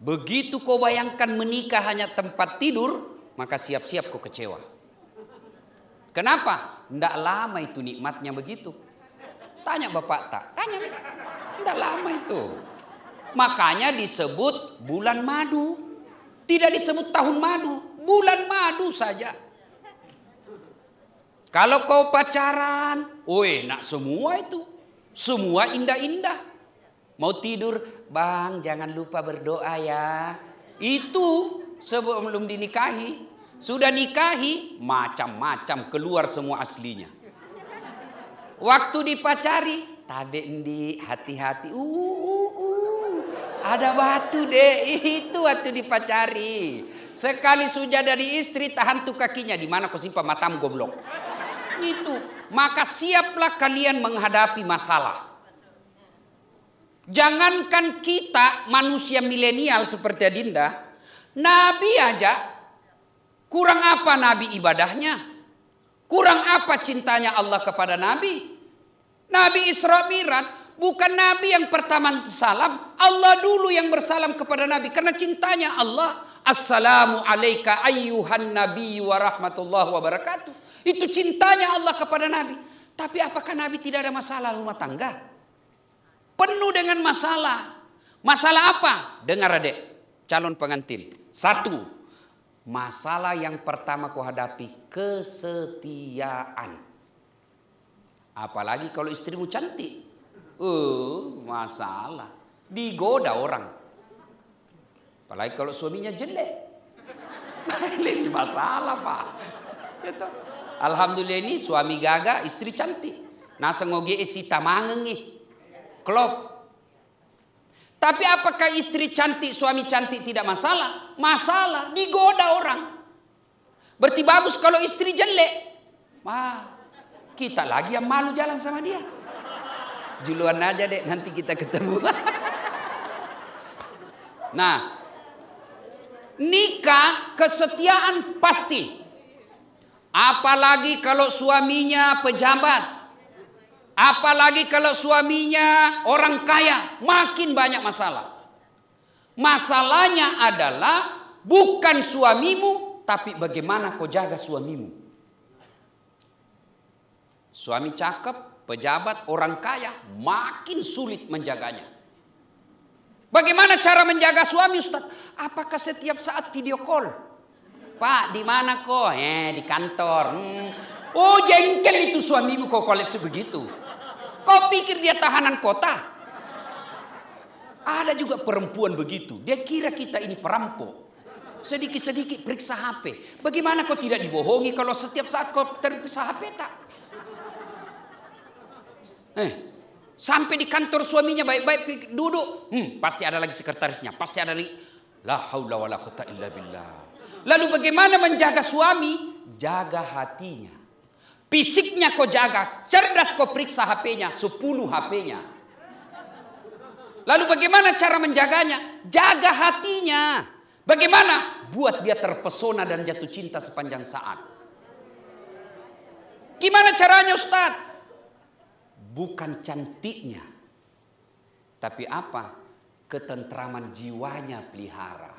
Begitu kau bayangkan menikah hanya tempat tidur, maka siap-siap kau kecewa. Kenapa? Tidak lama itu nikmatnya begitu. Tanya bapak tak? Tanya. Tidak lama itu. Makanya disebut bulan madu. Tidak disebut tahun madu. Bulan madu saja. Kalau kau pacaran, enak semua itu. Semua indah-indah. Mau tidur, bang jangan lupa berdoa ya. Itu sebelum dinikahi. Sudah nikahi, macam-macam keluar semua aslinya. Waktu dipacari, tabe endi, hati-hati. Ada batu deh, itu waktu dipacari. Sekali sudah dari istri, tahan tuh kakinya. Di mana kau simpan matamu goblok? Itu. Maka siaplah kalian menghadapi masalah. Jangankan kita manusia milenial seperti Adinda, Nabi aja kurang apa Nabi ibadahnya? Kurang apa cintanya Allah kepada Nabi? Nabi Isra Mi'raj bukan Nabi yang pertama salam, Allah dulu yang bersalam kepada Nabi karena cintanya Allah. Assalamu alayka ayyuhan nabiyyu wa rahmatullahi wa barakatuh. Itu cintanya Allah kepada Nabi. Tapi apakah Nabi tidak ada masalah rumah tangga? Penuh dengan masalah. Masalah apa? Dengar adek, calon pengantin. Satu, masalah yang pertama kau hadapi kesetiaan. Apalagi kalau istrimu cantik. Masalah. Digoda orang. Apalagi kalau suaminya jelek. Ini masalah pak. Gitu. Alhamdulillah ini suami gagah, istri cantik. Nasa ngoge isi tamangengi. Klop. Tapi apakah istri cantik, suami cantik tidak masalah? Masalah, digoda orang. Berarti bagus kalau istri jelek. Kita lagi yang malu jalan sama dia. Juluan aja deh, nanti kita ketemu. Nah, nikah kesetiaan pasti. Apalagi kalau suaminya pejabat. Apalagi kalau suaminya orang kaya, makin banyak masalah. Masalahnya adalah bukan suamimu, tapi bagaimana kau jaga suamimu. Suami cakep, pejabat, orang kaya, makin sulit menjaganya. Bagaimana cara menjaga suami, Ustaz? Apakah setiap saat video call? Pak, di mana kok? Di kantor. Oh, jengkel itu suamimu kok koleksi begitu. Kau pikir dia tahanan kota? Ada juga perempuan begitu. Dia kira kita ini perampok. Sedikit-sedikit periksa HP. Bagaimana kau tidak dibohongi kalau setiap saat kau terpisah HP tak? Sampai di kantor suaminya baik-baik duduk. Pasti ada lagi sekretarisnya. Pasti ada lagi. La haula wala quwwata illa billah. Lalu bagaimana menjaga suami? Jaga hatinya. Fisiknya kau jaga, cerdas kau periksa HP-nya, 10 HP-nya. Lalu bagaimana cara menjaganya? Jaga hatinya. Bagaimana? Buat dia terpesona dan jatuh cinta sepanjang saat. Gimana caranya Ustaz? Bukan cantiknya. Tapi apa? Ketentraman jiwanya pelihara.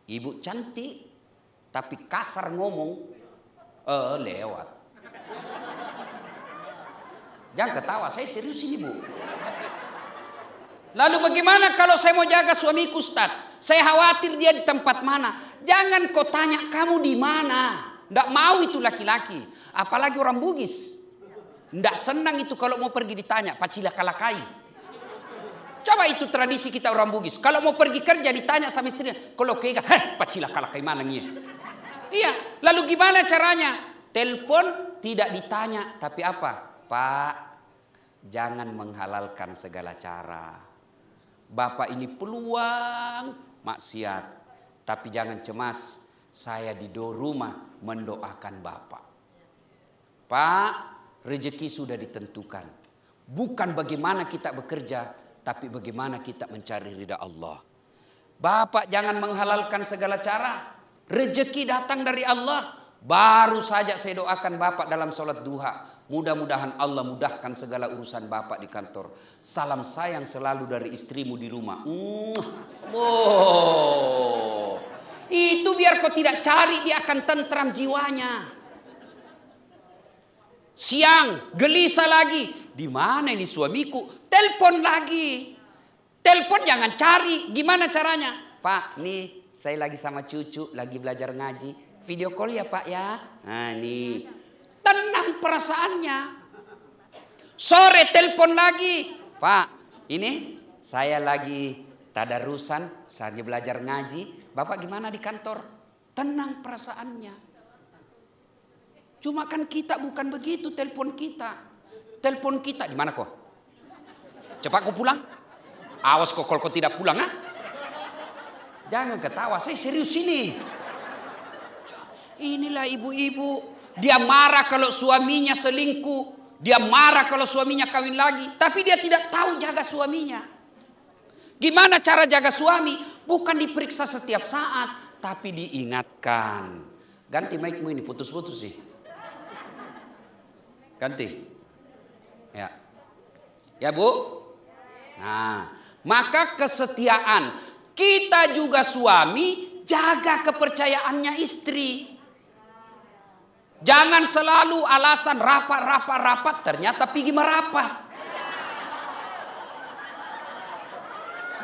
Ibu cantik, tapi kasar ngomong, lewat. Jangan ketawa, saya serius ini bu. Lalu bagaimana kalau saya mau jaga suamiku Ustaz? Saya khawatir dia di tempat mana. Jangan kau tanya kamu di mana. Tidak mau itu laki-laki. Apalagi orang Bugis. Tidak senang itu kalau mau pergi ditanya. Pacila kalakai. Coba itu tradisi kita orang Bugis. Kalau mau pergi kerja ditanya sama istrinya. Kalau kega, pacila kalakai mana nih? Iya. Lalu gimana caranya? Telepon tidak ditanya. Tapi apa? Pak, jangan menghalalkan segala cara. Bapak ini peluang maksiat. Tapi jangan cemas, saya di rumah mendoakan Bapak. Pak, rezeki sudah ditentukan. Bukan bagaimana kita bekerja, tapi bagaimana kita mencari ridha Allah. Bapak jangan menghalalkan segala cara. Rezeki datang dari Allah. Baru saja saya doakan Bapak dalam sholat duha. Mudah-mudahan Allah mudahkan segala urusan Bapak di kantor. Salam sayang selalu dari istrimu di rumah. Oh, itu biar kau tidak cari, dia akan tentram jiwanya. Siang gelisah lagi, di mana ini suamiku? Telepon lagi. Telepon jangan cari, gimana caranya? Pak, nih saya lagi sama cucu, lagi belajar ngaji. Video call ya Pak ya. Nah nih, tenang perasaannya. Sore telepon lagi. Pak, ini saya lagi tadarusan, saya lagi belajar ngaji. Bapak gimana di kantor? Tenang perasaannya. Cuma kan kita bukan begitu telepon kita. Telepon kita, di mana kok? Cepat kau pulang. Awas kok kalau kau tidak pulang, ah. Jangan ketawa, saya serius ini. Inilah ibu-ibu, dia marah kalau suaminya selingkuh, dia marah kalau suaminya kawin lagi, tapi dia tidak tahu jaga suaminya. Gimana cara jaga suami? Bukan diperiksa setiap saat, tapi diingatkan. Ganti mic-mu ini, putus-putus sih. Ganti. Ya. Ya Bu? Nah, maka kesetiaan. Kita juga suami, jaga kepercayaannya istri. Jangan selalu alasan rapat, ternyata pergi merapat.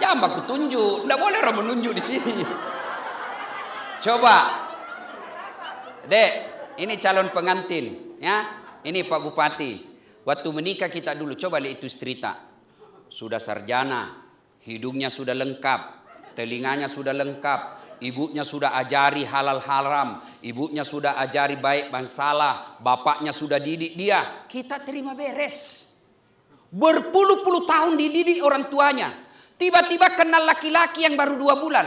Jangan baku tunjuk, tidak boleh orang menunjuk di sini. Coba, Dek, ini calon pengantin, ya. Ini Pak Bupati. Waktu menikah kita dulu, coba lihat itu cerita. Sudah sarjana, hidungnya sudah lengkap, telinganya sudah lengkap, ibunya sudah ajari halal haram, ibunya sudah ajari baik dan salah, bapaknya sudah didik dia. Kita terima beres. Berpuluh-puluh tahun dididik orang tuanya. Tiba-tiba kenal laki-laki yang baru 2 bulan.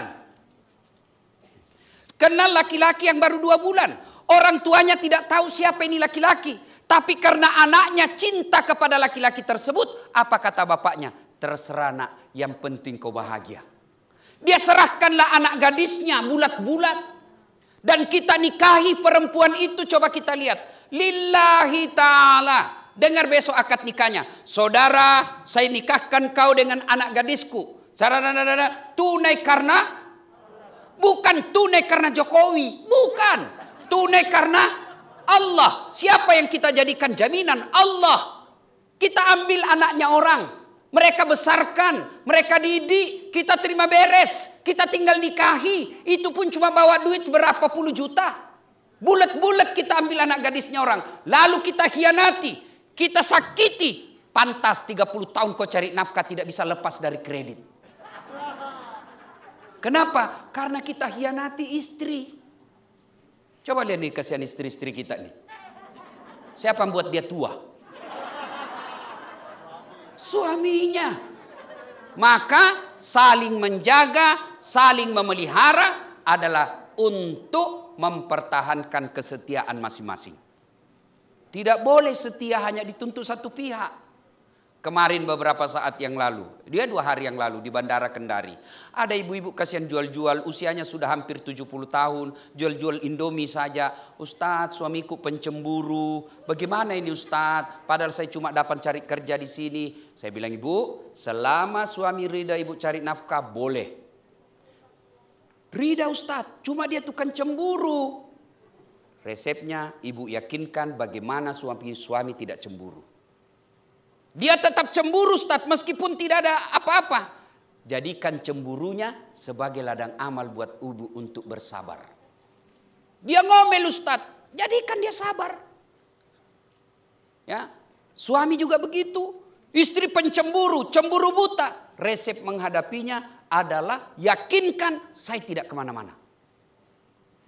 Kenal laki-laki yang baru 2 bulan. Orang tuanya tidak tahu siapa ini laki-laki. Tapi karena anaknya cinta kepada laki-laki tersebut, apa kata bapaknya? Terserah nak, yang penting kau bahagia. Dia serahkanlah anak gadisnya bulat-bulat. Dan kita nikahi perempuan itu, coba kita lihat. Lillahi ta'ala. Dengar besok akad nikahnya. Saudara, saya nikahkan kau dengan anak gadisku. Tunai karena? Bukan tunai karena Jokowi. Bukan. Tunai karena Allah. Siapa yang kita jadikan jaminan? Allah. Kita ambil anaknya orang. Mereka besarkan, mereka didik, kita terima beres, kita tinggal nikahi. Itu pun cuma bawa duit berapa puluh juta. Bulat-bulat kita ambil anak gadisnya orang. Lalu kita hianati, kita sakiti. Pantas 30 tahun kau cari nafkah tidak bisa lepas dari kredit. Kenapa? Karena kita hianati istri. Coba lihat nih kasihan istri-istri kita nih. Siapa yang buat dia tua? Suaminya. Maka saling menjaga, saling memelihara adalah untuk mempertahankan kesetiaan masing-masing. Tidak boleh setia hanya dituntut satu pihak. Kemarin beberapa saat yang lalu, dia 2 hari yang lalu di Bandara Kendari. Ada ibu-ibu kasihan jual-jual, usianya sudah hampir 70 tahun, jual-jual Indomie saja. Ustadz, suamiku pencemburu. Bagaimana ini Ustadz? Padahal saya cuma dapat cari kerja di sini. Saya bilang, Ibu, selama suami rida Ibu cari nafkah, boleh. Rida Ustadz, cuma dia tukang cemburu. Resepnya Ibu yakinkan bagaimana suami tidak cemburu. Dia tetap cemburu Ustaz meskipun tidak ada apa-apa. Jadikan cemburunya sebagai ladang amal buat ibu untuk bersabar. Dia ngomel Ustaz, jadikan dia sabar. Ya, suami juga begitu. Istri pencemburu, cemburu buta. Resep menghadapinya adalah yakinkan saya tidak kemana-mana.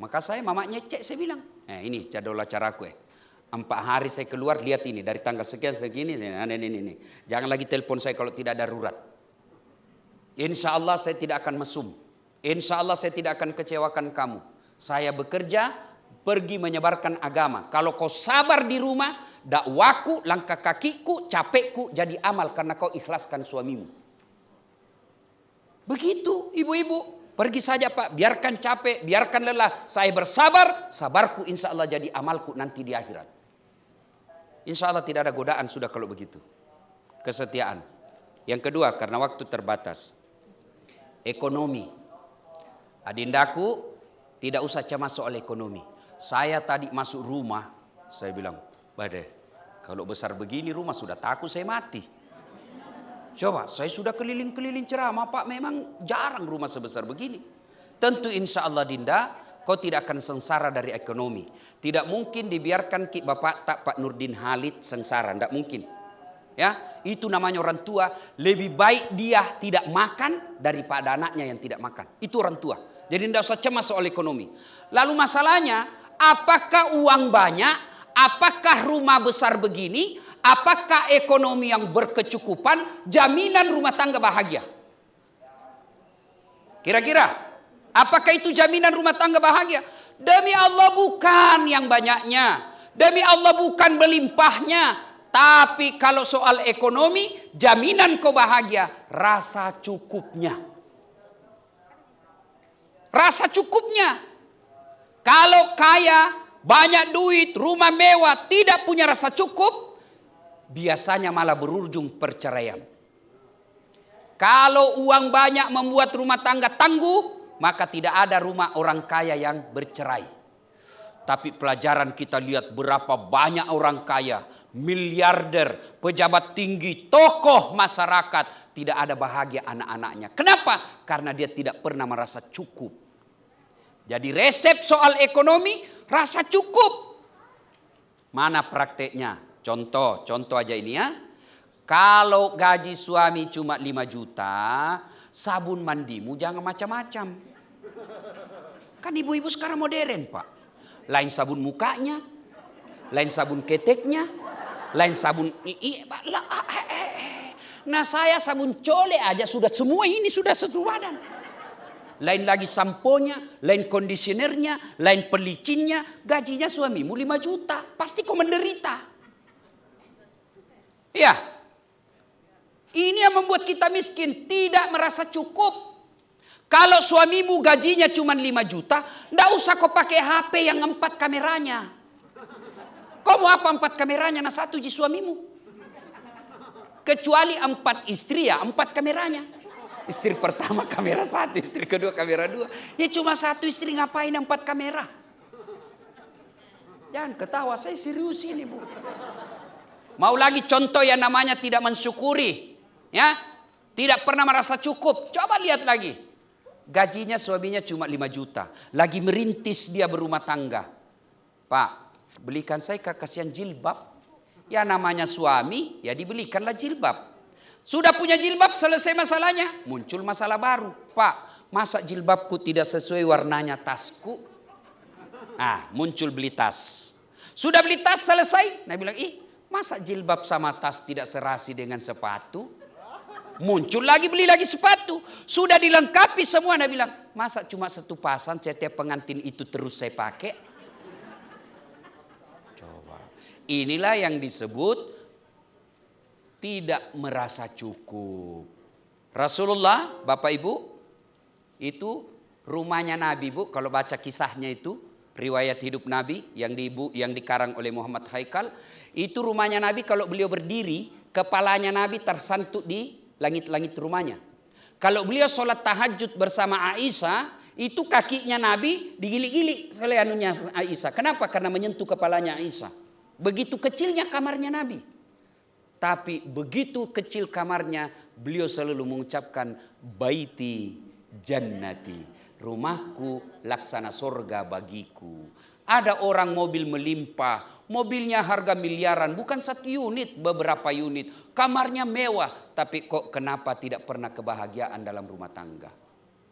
Maka saya mamanya cek, saya bilang, ini jadwal acaraku 4 hari saya keluar, lihat ini dari tanggal sekian segini, ini. Jangan lagi telepon saya kalau tidak darurat. Insya Allah saya tidak akan mesum. Insya Allah saya tidak akan kecewakan kamu. Saya bekerja, pergi menyebarkan agama. Kalau kau sabar di rumah, dakwaku, langkah kakiku, capekku jadi amal karena kau ikhlaskan suamimu. Begitu ibu-ibu. Pergi saja Pak, biarkan capek, biarkan lelah. Saya bersabar, sabarku insya Allah jadi amalku nanti di akhirat. Insya Allah tidak ada godaan sudah kalau begitu. Kesetiaan. Yang kedua, karena waktu terbatas. Ekonomi. Adindaku, tidak usah cemas soal ekonomi. Saya tadi masuk rumah, saya bilang, Bade, kalau besar begini rumah sudah takut saya mati. Coba, saya sudah keliling-keliling ceramah, Pak, memang jarang rumah sebesar begini. Tentu insya Allah Dinda, kau tidak akan sengsara dari ekonomi. Tidak mungkin dibiarkan Bapak Pak Nurdin Halid sengsara, tidak mungkin. Ya, itu namanya orang tua. Lebih baik dia tidak makan daripada anaknya yang tidak makan. Itu orang tua. Jadi tidak usah cemas soal ekonomi. Lalu masalahnya, apakah uang banyak? Apakah rumah besar begini? Apakah ekonomi yang berkecukupan? Jaminan rumah tangga bahagia? Kira-kira, apakah itu jaminan rumah tangga bahagia? Demi Allah bukan yang banyaknya. Demi Allah bukan melimpahnya. Tapi kalau soal ekonomi, jaminan kau bahagia, rasa cukupnya. Rasa cukupnya. Kalau kaya, banyak duit, rumah mewah, tidak punya rasa cukup, biasanya malah berujung perceraian. Kalau uang banyak membuat rumah tangga tangguh, maka tidak ada rumah orang kaya yang bercerai. Tapi pelajaran kita lihat berapa banyak orang kaya, miliarder, pejabat tinggi, tokoh masyarakat, tidak ada bahagia anak-anaknya. Kenapa? Karena dia tidak pernah merasa cukup. Jadi resep soal ekonomi, rasa cukup. Mana prakteknya? Contoh aja ini ya. Kalau gaji suami cuma 5 juta, sabun mandimu jangan macam-macam. Kan ibu-ibu sekarang modern, Pak. Lain sabun mukanya, lain sabun keteknya, lain sabun Nah saya sabun cole aja sudah semua ini sudah satu badan. Lain lagi samponya, lain kondisionernya, lain pelicinnya. Gajinya suamimu 5 juta. Pasti kau menderita. Ya. Ini yang membuat kita miskin. Tidak merasa cukup. Kalau suamimu gajinya cuma 5 juta, ndak usah kau pakai HP yang 4 kameranya. Kau mau apa 4 kameranya? Nah 1 di suamimu. Kecuali 4 istri ya, 4 kameranya. Istri pertama kamera 1, istri kedua kamera 2. Ya cuma 1 istri ngapain 4 kamera? Jangan ketawa, saya serius ini Bu. Mau lagi contoh yang namanya tidak mensyukuri. Ya, tidak pernah merasa cukup. Coba lihat lagi. Gajinya suaminya cuma 5 juta. Lagi merintis dia berumah tangga. Pak, belikan saya kasihan jilbab. Ya namanya suami, ya dibelikanlah jilbab. Sudah punya jilbab, selesai masalahnya. Muncul masalah baru. Pak, masa jilbabku tidak sesuai warnanya tasku? Ah, muncul beli tas. Sudah beli tas selesai. Nah bilang, masa jilbab sama tas tidak serasi dengan sepatu? Muncul lagi beli lagi sepatu. Sudah dilengkapi semua. Nah bilang, masa cuma 1 pasang setiap pengantin itu terus saya pakai? Coba. Inilah yang disebut tidak merasa cukup. Rasulullah, Bapak Ibu, itu rumahnya Nabi Bu. Kalau baca kisahnya itu, riwayat hidup Nabi yang dikarang oleh Muhammad Haikal. Itu rumahnya Nabi kalau beliau berdiri, kepalanya Nabi tersantuk di langit-langit rumahnya. Kalau beliau sholat tahajud bersama Aisyah, itu kakinya Nabi digili-gili oleh anunya Aisyah. Kenapa? Karena menyentuh kepalanya Aisyah. Begitu kecilnya kamarnya Nabi. Tapi begitu kecil kamarnya, beliau selalu mengucapkan baiti jannati. Rumahku laksana surga bagiku. Ada orang mobil melimpah, mobilnya harga miliaran, bukan 1 unit, beberapa unit. Kamarnya mewah, tapi kok kenapa tidak pernah kebahagiaan dalam rumah tangga?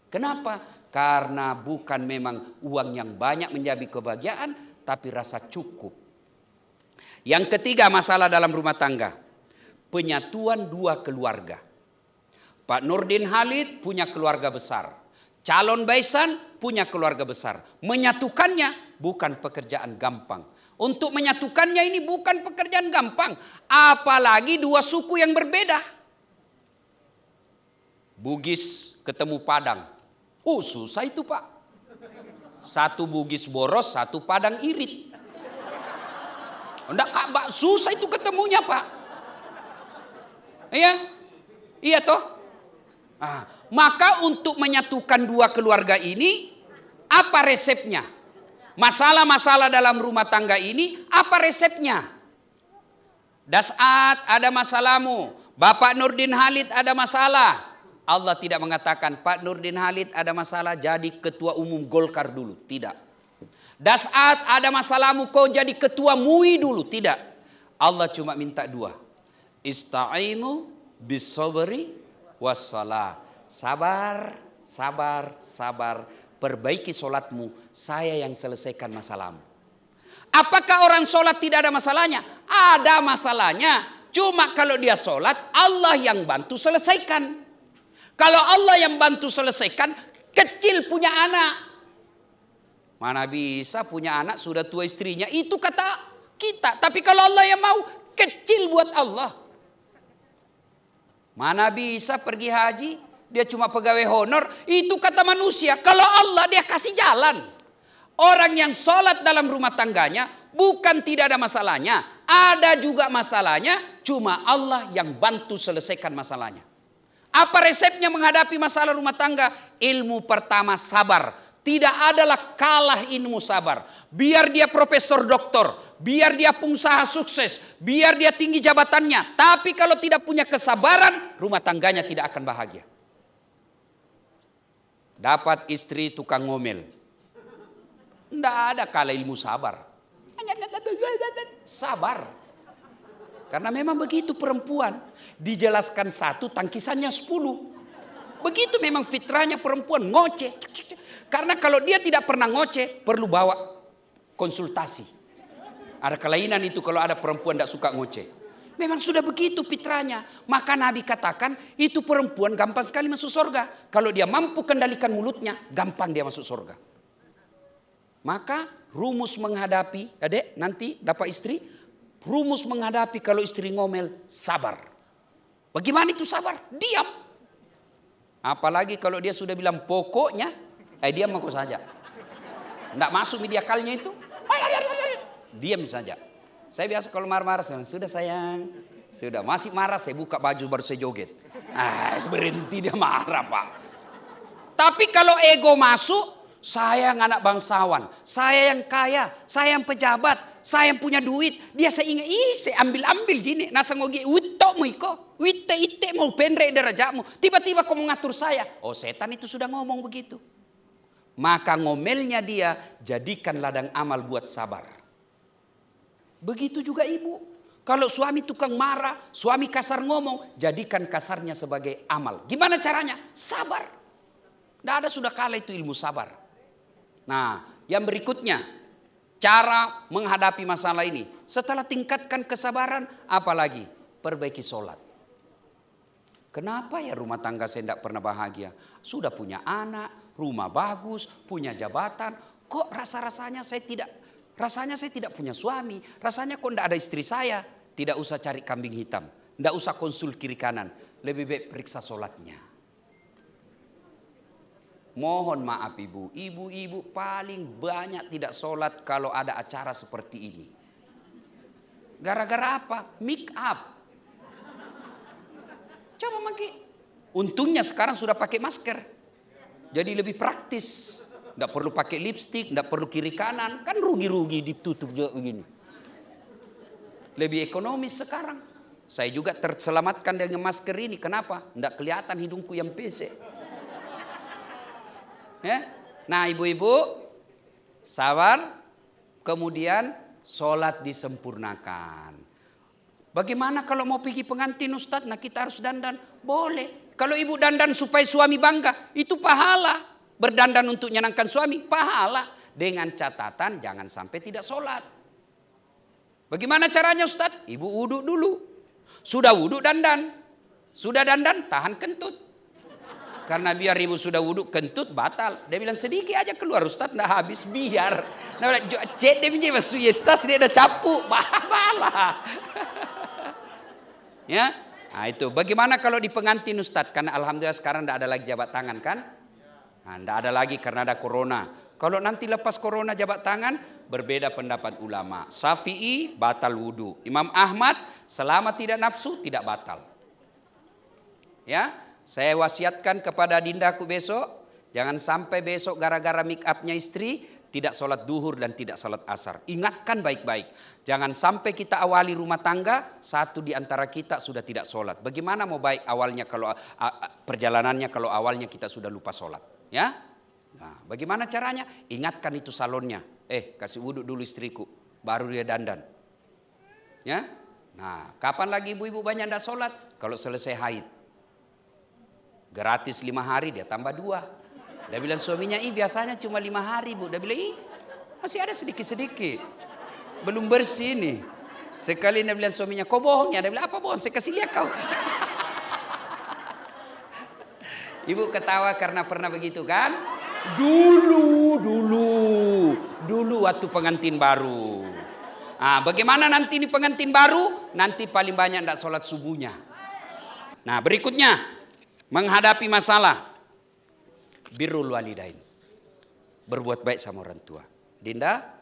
Kenapa? Karena bukan memang uang yang banyak menjadi kebahagiaan, tapi rasa cukup. Yang ketiga masalah dalam rumah tangga, penyatuan 2 keluarga. Pak Nurdin Halid punya keluarga besar. Calon Baisan punya keluarga besar. Menyatukannya bukan pekerjaan gampang. Untuk menyatukannya ini bukan pekerjaan gampang. Apalagi 2 suku yang berbeda. Bugis ketemu Padang. Susah itu Pak. 1 Bugis boros, 1 Padang irit. Enggak, susah itu ketemunya Pak. Iya? Iya toh? Maka untuk menyatukan dua keluarga ini, apa resepnya? Masalah-masalah dalam rumah tangga ini, apa resepnya? Dasat ada masalahmu, Bapak Nurdin Halid ada masalah. Allah tidak mengatakan Pak Nurdin Halid ada masalah jadi ketua umum Golkar dulu. Tidak. Dasat ada masalahmu kau jadi ketua MUI dulu. Tidak. Allah cuma minta dua. Ista'inu bis-sabri was-salah. Sabar, sabar, sabar. Perbaiki solatmu, saya yang selesaikan masalahmu. Apakah orang solat tidak ada masalahnya? Ada masalahnya. Cuma kalau dia solat, Allah yang bantu selesaikan. Kalau Allah yang bantu selesaikan, kecil punya anak. Mana bisa punya anak sudah tua istrinya, itu kata kita. Tapi kalau Allah yang mau, kecil buat Allah. Mana bisa pergi haji, dia cuma pegawai honor, itu kata manusia. Kalau Allah dia kasih jalan. Orang yang sholat dalam rumah tangganya bukan tidak ada masalahnya. Ada juga masalahnya, cuma Allah yang bantu selesaikan masalahnya. Apa resepnya menghadapi masalah rumah tangga? Ilmu pertama sabar. Tidak adalah kalah ilmu sabar. Biar dia profesor doktor, biar dia pengusaha sukses, biar dia tinggi jabatannya. Tapi kalau tidak punya kesabaran, rumah tangganya tidak akan bahagia. Dapat istri tukang ngomel. Tidak ada kalah ilmu sabar. Sabar. Karena memang begitu perempuan. Dijelaskan satu, tangkisannya 10. Begitu memang fitrahnya perempuan, ngoceh. Karena kalau dia tidak pernah ngoceh, perlu bawa konsultasi. Ada kelainan itu kalau ada perempuan tidak suka ngoceh. Memang sudah begitu fitrahnya. Maka Nabi katakan, itu perempuan gampang sekali masuk surga. Kalau dia mampu kendalikan mulutnya, gampang dia masuk surga. Maka rumus menghadapi, adek nanti dapat istri, rumus menghadapi kalau istri ngomel, sabar. Bagaimana itu sabar? Diam. Apalagi kalau dia sudah bilang pokoknya, diam aku saja. Tidak masuk media kalnya itu, diam saja. Saya biasa kalau marah-marah, sudah sayang, sudah masih marah, saya buka baju baru saya joget. Berhenti dia marah Pak. Tapi kalau ego masuk, saya yang anak bangsawan, saya yang kaya, saya yang pejabat, saya yang punya duit. Dia saya ingat, saya ambil gini. Nasa ngogi, witok mo iko, witte ite mau pendek derajatmu. Tiba-tiba kau mengatur saya. Oh setan itu sudah ngomong begitu. Maka ngomelnya dia, jadikan ladang amal buat sabar. Begitu juga ibu. Kalau suami tukang marah, suami kasar ngomong, jadikan kasarnya sebagai amal. Gimana caranya? Sabar. Tidak ada sudah kalah itu ilmu sabar. Nah, yang berikutnya, cara menghadapi masalah ini. Setelah tingkatkan kesabaran, apalagi? Perbaiki sholat. Kenapa ya rumah tangga saya tidak pernah bahagia? Sudah punya anak, rumah bagus, punya jabatan. Kok rasanya saya tidak punya suami. Rasanya kok tidak ada istri saya. Tidak usah cari kambing hitam. Tidak usah konsul kiri kanan. Lebih baik periksa sholatnya. Mohon maaf ibu, ibu-ibu paling banyak tidak sholat kalau ada acara seperti ini. Gara-gara apa? Make up. Coba maki. Untungnya sekarang sudah pakai masker. Jadi lebih praktis. Tidak perlu pakai lipstik, tidak perlu kiri kanan. Kan rugi-rugi ditutup juga begini. Lebih ekonomis sekarang. Saya juga terselamatkan dengan masker ini. Kenapa? Tidak kelihatan hidungku yang pesek. Ya? Nah ibu-ibu sabar, kemudian sholat disempurnakan. Bagaimana kalau mau pergi pengantin Ustadz? Nah kita harus dandan. Boleh. Kalau ibu dandan supaya suami bangga, itu pahala. Berdandan untuk menyenangkan suami, pahala. Dengan catatan jangan sampai tidak sholat. Bagaimana caranya Ustadz? Ibu wudhu dulu. Sudah wudhu dandan. Sudah dandan tahan kentut. Karena biar ibu sudah wudhu kentut batal. Dia bilang sedikit aja keluar Ustaz enggak habis biar. Nah, cek dia punya masuk yestas dia udah capu. Bahala. Ya. Nah itu bagaimana kalau di pengantin Ustaz? Karena alhamdulillah sekarang enggak ada lagi jabat tangan kan? Nah, enggak ada lagi karena ada corona. Kalau nanti lepas corona jabat tangan berbeda pendapat ulama. Syafi'i batal wudhu. Imam Ahmad selama tidak nafsu tidak batal. Ya. saya wasiatkan kepada Dindaku besok, jangan sampai besok gara-gara make upnya istri tidak sholat duhur dan tidak sholat asar. Ingatkan baik-baik. Jangan sampai kita awali rumah tangga, satu di antara kita sudah tidak sholat. Bagaimana mau baik awalnya kalau perjalanannya kalau awalnya kita sudah lupa sholat. Ya? Nah, bagaimana caranya? Ingatkan itu salonnya. Kasih wudhu dulu istriku, baru dia dandan. Ya? Nah, kapan lagi ibu-ibu banyak tidak sholat? Kalau selesai haid. Gratis 5 hari, dia tambah 2. Dia bilang suaminya, biasanya cuma 5 hari bu. Dia bilang, masih ada sedikit-sedikit. Belum bersih nih. Sekali dia bilang suaminya, kau bohong ya? Dia bilang, apa bohong? Saya kasih lihat kau. Ibu ketawa karena pernah begitu kan? Dulu waktu pengantin baru. Bagaimana nanti ini pengantin baru? Nanti paling banyak tidak sholat subuhnya. Nah berikutnya, menghadapi masalah. Birrul walidain. Berbuat baik sama orang tua. Dinda,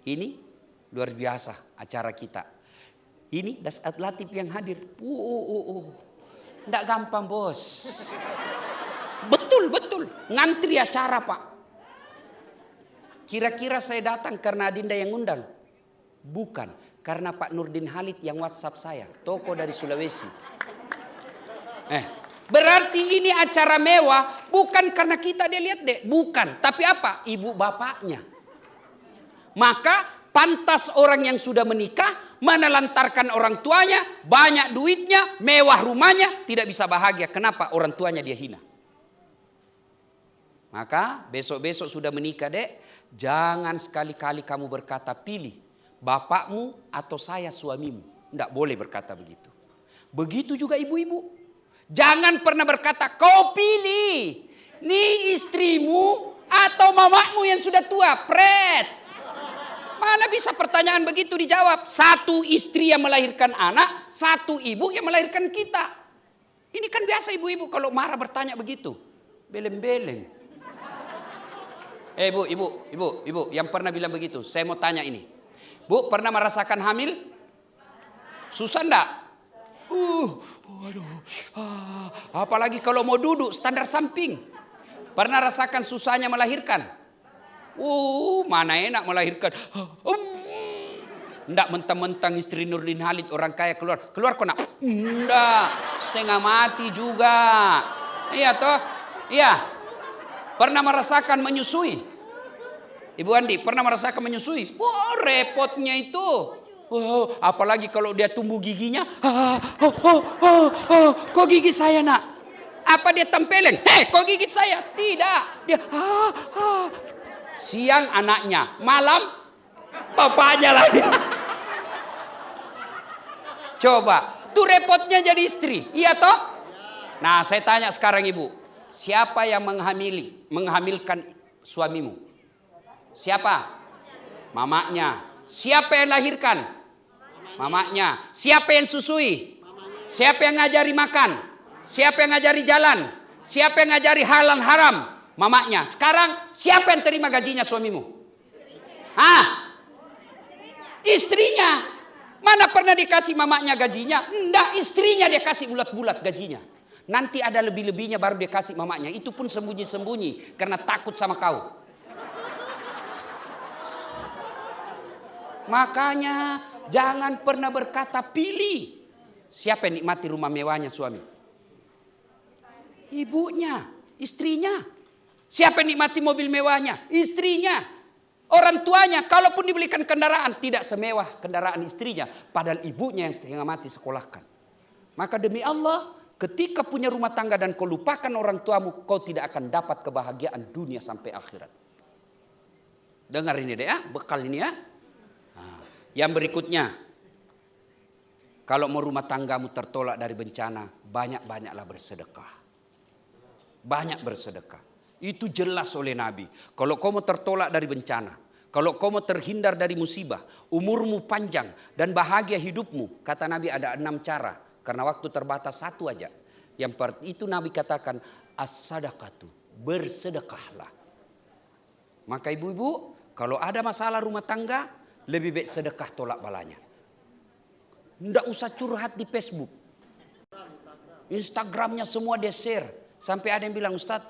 ini luar biasa acara kita. Ini Dasat Latif yang hadir. Tidak gampang bos. Betul. Ngantri acara pak. Kira-kira saya datang karena Dinda yang undang? Bukan. Karena Pak Nurdin Halid yang WhatsApp saya. Toko dari Sulawesi. Berarti ini acara mewah bukan karena kita dia lihat deh. Bukan. Tapi apa? Ibu bapaknya. Maka pantas orang yang sudah menikah menelantarkan orang tuanya. Banyak duitnya, mewah rumahnya. Tidak bisa bahagia. Kenapa? Orang tuanya dia hina. Maka besok-besok sudah menikah dek. Jangan sekali-kali kamu berkata pilih. Bapakmu atau saya suamimu. Tidak boleh berkata begitu. Begitu juga ibu-ibu. Jangan pernah berkata, kau pilih. Nih istrimu atau mamakmu yang sudah tua. Pret. Mana bisa pertanyaan begitu dijawab. Satu istri yang melahirkan anak. Satu ibu yang melahirkan kita. Ini kan biasa ibu-ibu kalau marah bertanya begitu. Beleng-beleng. Ibu. Yang pernah bilang begitu. Saya mau tanya ini. Bu, pernah merasakan hamil? Susah enggak? Apalagi kalau mau duduk standar samping. Pernah rasakan susahnya melahirkan? Mana enak melahirkan. Nggak mentang-mentang istri Nurdin Halid orang kaya keluar kok nak. Nggak, setengah mati juga. Iya toh? Iya. Pernah merasakan menyusui? Ibu Andi pernah merasakan menyusui? Repotnya itu. Apalagi kalau dia tumbuh giginya. Kok gigi saya nak? Apa dia tempelin? Kok gigit saya? Tidak. Dia siang anaknya, malam bapaknya lagi. Coba, tuh repotnya jadi istri. Iya toh? Nah, saya tanya sekarang ibu, siapa yang menghamilkan suamimu? Siapa? Mamaknya. Siapa yang lahirkan? Mamaknya. Siapa yang susui? Siapa yang ngajari makan? Siapa yang ngajari jalan? Siapa yang ngajari halal haram? Mamaknya. Sekarang siapa yang terima gajinya suamimu? Istrinya. Mana pernah dikasih mamaknya gajinya? Enggak, istrinya dia kasih bulat-bulat gajinya. Nanti ada lebih-lebihnya baru dia kasih mamaknya. Itu pun sembunyi-sembunyi karena takut sama kau. Makanya jangan pernah berkata pilih. Siapa yang nikmati rumah mewahnya suami? Ibunya, istrinya. Siapa yang nikmati mobil mewahnya? Istrinya. Orang tuanya, kalaupun dibelikan kendaraan, tidak semewah kendaraan istrinya. Padahal ibunya yang setengah mati sekolahkan. Maka demi Allah, ketika punya rumah tangga dan kau lupakan orang tuamu, kau tidak akan dapat kebahagiaan dunia sampai akhirat. Dengar ini deh ya, bekal ini ya. Yang berikutnya, kalau mau rumah tanggamu tertolak dari bencana, banyak-banyaklah bersedekah. Banyak bersedekah. Itu jelas oleh Nabi. Kalau kau mau tertolak dari bencana, kalau kau mau terhindar dari musibah, umurmu panjang dan bahagia hidupmu, kata Nabi ada 6 cara. Karena waktu terbatas satu aja. Itu Nabi katakan, as-sadaqatu, bersedekahlah. Maka ibu-ibu, kalau ada masalah rumah tangga, lebih baik sedekah tolak balanya. Nggak usah curhat di Facebook. Instagramnya semua dia share. Sampai ada yang bilang, Ustadz,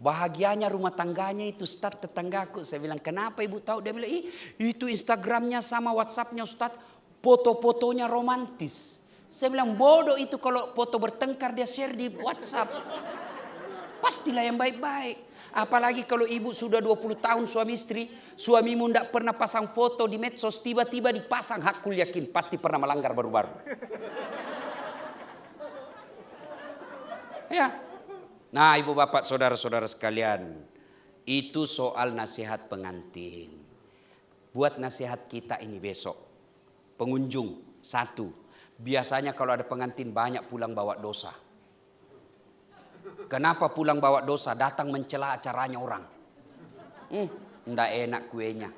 bahagianya rumah tangganya itu Ustadz tetanggaku. Saya bilang, kenapa ibu tahu? Dia bilang, itu Instagramnya sama WhatsAppnya Ustadz, foto-fotonya romantis. Saya bilang, bodoh itu kalau foto bertengkar dia share di WhatsApp. Pastilah yang baik-baik. Apalagi kalau ibu sudah 20 tahun suami istri, suamimu tidak pernah pasang foto di medsos, tiba-tiba dipasang, hakul yakin pasti pernah melanggar baru-baru. Ya. Nah, ibu bapak saudara-saudara sekalian, itu soal nasihat pengantin. Buat nasihat kita ini besok. Pengunjung, satu. Biasanya kalau ada pengantin banyak pulang bawa dosa. Kenapa pulang bawa dosa? Datang mencela acaranya orang. Nggak enak kuenya.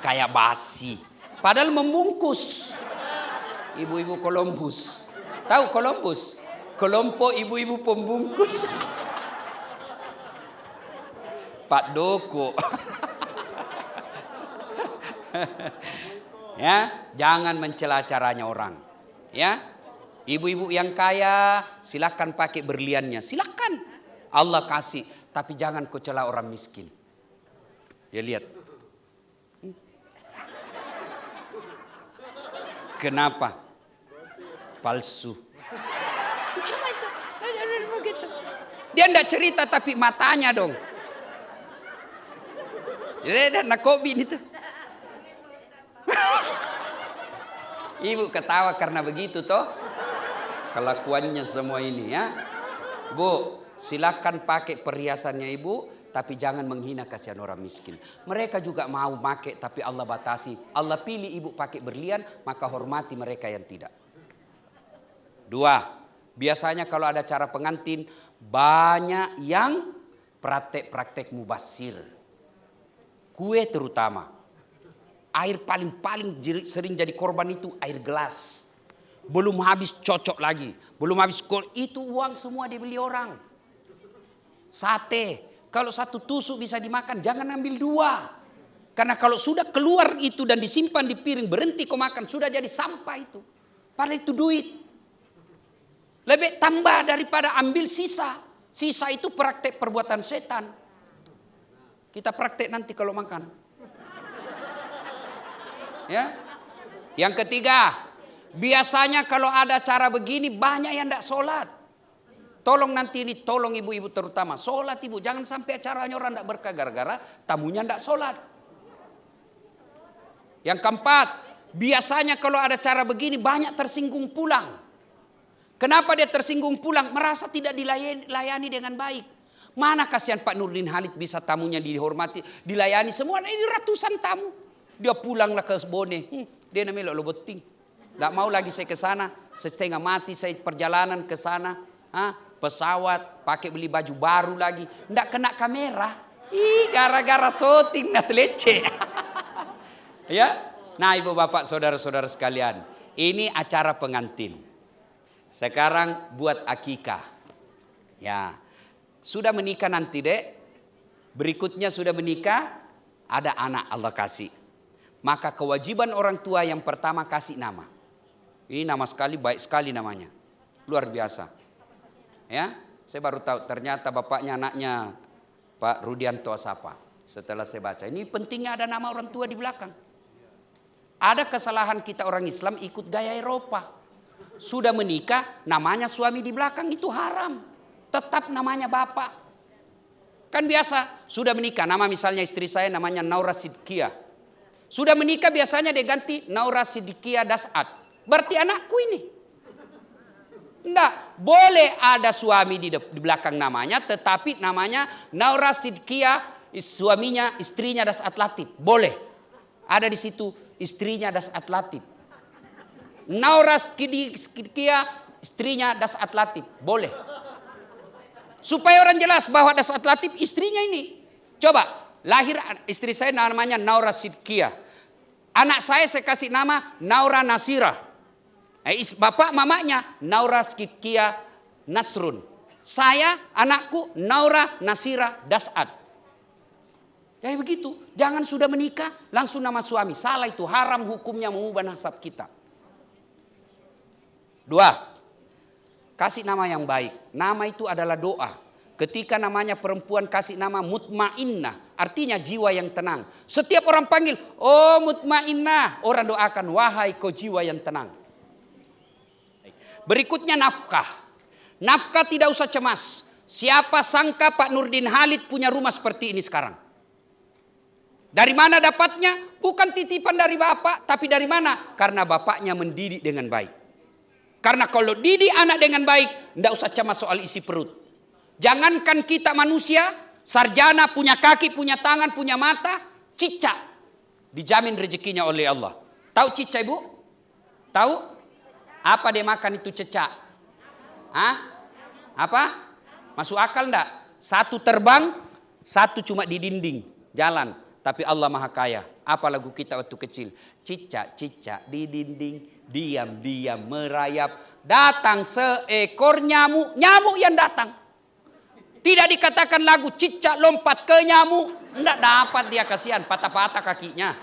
Kayak basi. Padahal membungkus. Ibu-ibu Columbus. Tahu Columbus? Kelompok ibu-ibu pembungkus. Pak Doko. Ya, jangan mencela acaranya orang. Ya, ibu-ibu yang kaya silakan pakai berliannya, silakan. Allah kasih, tapi jangan kau cela orang miskin. Ya lihat. Kenapa? Palsu. Cuma itu. Dia enggak cerita tapi matanya dong. Jadi ada Nakobi itu. Ibu ketawa karena begitu toh. Kelakuannya semua ini ya. Bu, silakan pakai perhiasannya ibu, tapi jangan menghina kasihan orang miskin. Mereka juga mau pakai tapi Allah batasi. Allah pilih ibu pakai berlian, maka hormati mereka yang tidak. Dua, biasanya kalau ada acara pengantin banyak yang praktek-praktek mubazir. Kue terutama. Air paling sering jadi korban itu air gelas. Belum habis cocok lagi. Belum habis itu uang semua dibeli orang. Sate. Kalau satu tusuk bisa dimakan, jangan ambil dua. Karena kalau sudah keluar itu dan disimpan di piring, berhenti kau makan, sudah jadi sampah itu. Padahal itu duit. Lebih tambah daripada ambil sisa. Sisa itu praktek perbuatan setan. Kita praktek nanti kalau makan. Ya. Yang ketiga, biasanya kalau ada acara begini banyak yang tidak sholat. Tolong nanti ini, tolong ibu-ibu terutama. Sholat ibu, jangan sampai acaranya orang tidak berkah gara-gara tamunya tidak sholat. Yang keempat, biasanya kalau ada acara begini banyak tersinggung pulang. Kenapa dia tersinggung pulang? Merasa tidak dilayani dengan baik. Mana kasihan Pak Nurdin Halid bisa tamunya dihormati, dilayani semua. Ini ratusan tamu. Dia pulanglah ke Bone. Dia namanya lo beting. Tidak mau lagi saya ke sana. Setengah mati saya perjalanan ke sana. Pesawat, pakai beli baju baru lagi. Tidak kena kamera. Gara-gara syuting nak leceh. Ya. Nah, ibu bapak saudara-saudara sekalian, ini acara pengantin. Sekarang buat akikah. Ya. Sudah menikah nanti, Dek. Berikutnya sudah menikah, ada anak Allah kasih. Maka kewajiban orang tua yang pertama kasih nama. Ini nama sekali, baik sekali namanya. Luar biasa. Ya, saya baru tahu ternyata bapaknya anaknya Pak Rudianto Asapa. Setelah saya baca, ini pentingnya ada nama orang tua di belakang. Ada kesalahan kita orang Islam ikut gaya Eropa. Sudah menikah, namanya suami di belakang itu haram. Tetap namanya bapak. Kan biasa, sudah menikah, nama misalnya istri saya namanya Naura Sidkia. Sudah menikah biasanya dia ganti Naura Sidkia Dasat. Berarti anakku ini. Enggak, boleh ada suami di belakang namanya, tetapi namanya Naura Sidkia, suaminya, istrinya Dasat Latif. Boleh. Ada di situ istrinya Dasat Latif. Naura Sidkia, istrinya Dasat Latif. Boleh. Supaya orang jelas bahwa Dasat Latif istrinya ini. Coba, lahir istri saya namanya Naura Sidkia. Anak saya kasih nama Naura Nasira. Bapak mamanya Naura Sidkia Nasrun. Saya anakku Naura Nasira Dasat. Ya begitu. Jangan sudah menikah langsung nama suami. Salah itu, haram hukumnya mengubah nasab kita. Dua. Kasih nama yang baik. Nama itu adalah doa. Ketika namanya perempuan kasih nama mutmainnah, artinya jiwa yang tenang. Setiap orang panggil, oh mutmainnah, orang doakan, wahai kau jiwa yang tenang. Berikutnya nafkah. Nafkah tidak usah cemas. Siapa sangka Pak Nurdin Halid punya rumah seperti ini sekarang? Dari mana dapatnya? Bukan titipan dari bapak, tapi dari mana? Karena bapaknya mendidik dengan baik. Karena kalau didik anak dengan baik, tidak usah cemas soal isi perut. Jangankan kita manusia, sarjana punya kaki, punya tangan, punya mata, cicak dijamin rezekinya oleh Allah. Tahu cicak ibu? Tahu? Apa dia makan itu cicak? Hah? Apa? Masuk akal enggak? Satu terbang, satu cuma di dinding jalan. Tapi Allah Maha Kaya. Apa lagu kita waktu kecil? Cicak-cicak di dinding, diam-diam merayap. Datang seekor nyamuk, nyamuk yang datang. Tidak dikatakan lagu cicak lompat ke nyamuk. Enggak dapat dia, kasihan, patah-patah kakinya.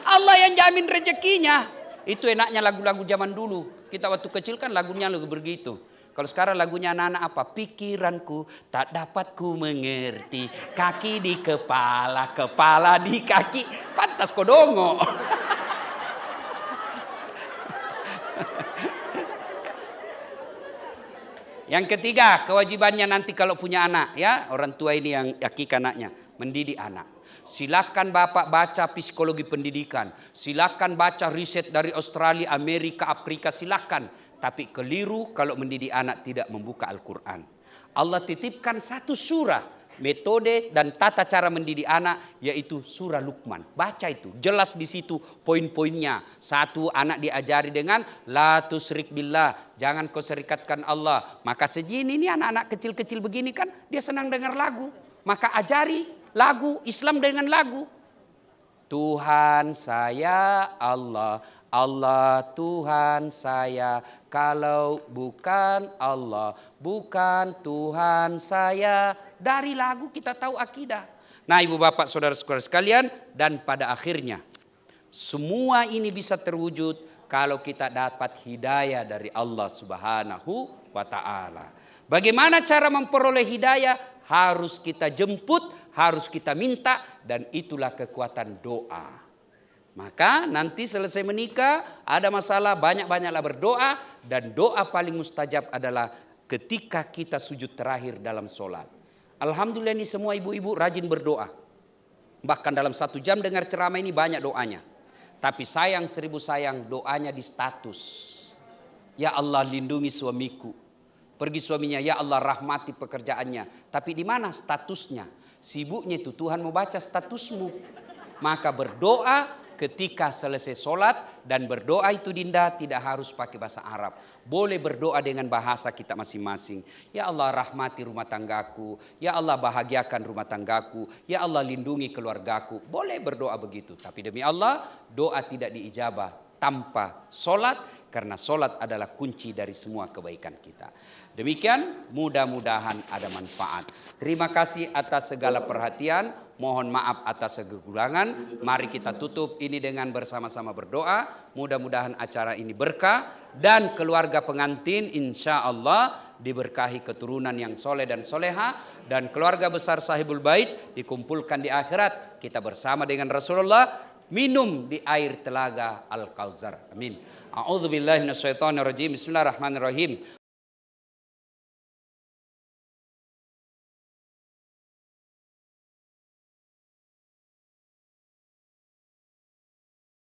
Allah yang jamin rezekinya. Itu enaknya lagu-lagu zaman dulu. Kita waktu kecil kan lagunya lagu begitu. Kalau sekarang lagunya anak-anak apa? Pikiranku tak dapat ku mengerti. Kaki di kepala, kepala di kaki. Pantas kodongo. Yang ketiga, kewajibannya nanti kalau punya anak, ya, orang tua ini yang hakik anaknya, mendidik anak. Silakan Bapak baca psikologi pendidikan, silakan baca riset dari Australia, Amerika, Afrika, silakan. Tapi keliru kalau mendidik anak tidak membuka Al-Quran. Allah titipkan satu surah, metode dan tata cara mendidik anak, yaitu surah Luqman. Baca itu, jelas di situ poin-poinnya. Satu, anak diajari dengan la tusyrik billah, jangan kau serikatkan Allah. Maka segini ini anak-anak kecil-kecil begini kan, dia senang dengar lagu. Maka ajari lagu Islam dengan lagu. Tuhan saya Allah, Allah Tuhan saya, kalau bukan Allah, bukan Tuhan saya. Dari lagu kita tahu akidah. Nah ibu bapak saudara-saudara sekalian, dan pada akhirnya semua ini bisa terwujud kalau kita dapat hidayah dari Allah Subhanahu wa ta'ala. Bagaimana cara memperoleh hidayah? Harus kita jemput, harus kita minta, dan itulah kekuatan doa. Maka nanti selesai menikah, ada masalah, banyak-banyaklah berdoa. Dan doa paling mustajab adalah ketika kita sujud terakhir dalam sholat. Alhamdulillah ini semua ibu-ibu rajin berdoa. Bahkan dalam 1 jam dengar ceramah ini banyak doanya. Tapi sayang 1000 sayang, doanya di status. Ya Allah lindungi suamiku. Pergi suaminya, ya Allah rahmati pekerjaannya. Tapi di mana statusnya? Sibuknya itu Tuhan mau baca statusmu. Maka berdoa ketika selesai sholat, dan berdoa itu Dinda tidak harus pakai bahasa Arab. Boleh berdoa dengan bahasa kita masing-masing. Ya Allah rahmati rumah tanggaku. Ya Allah bahagiakan rumah tanggaku. Ya Allah lindungi keluargaku. Boleh berdoa begitu. Tapi demi Allah doa tidak diijabah tanpa sholat. Karena sholat adalah kunci dari semua kebaikan kita. Demikian, mudah-mudahan ada manfaat. Terima kasih atas segala perhatian. Mohon maaf atas kekurangan. Mari kita tutup ini dengan bersama-sama berdoa. Mudah-mudahan acara ini berkah. Dan keluarga pengantin insya Allah diberkahi keturunan yang soleh dan soleha. Dan keluarga besar sahibul bait dikumpulkan di akhirat. Kita bersama dengan Rasulullah minum di air telaga Al-Kautsar. Amin. A'udzubillahi minasyaitonirrajim. Bismillahirrahmanirrahim.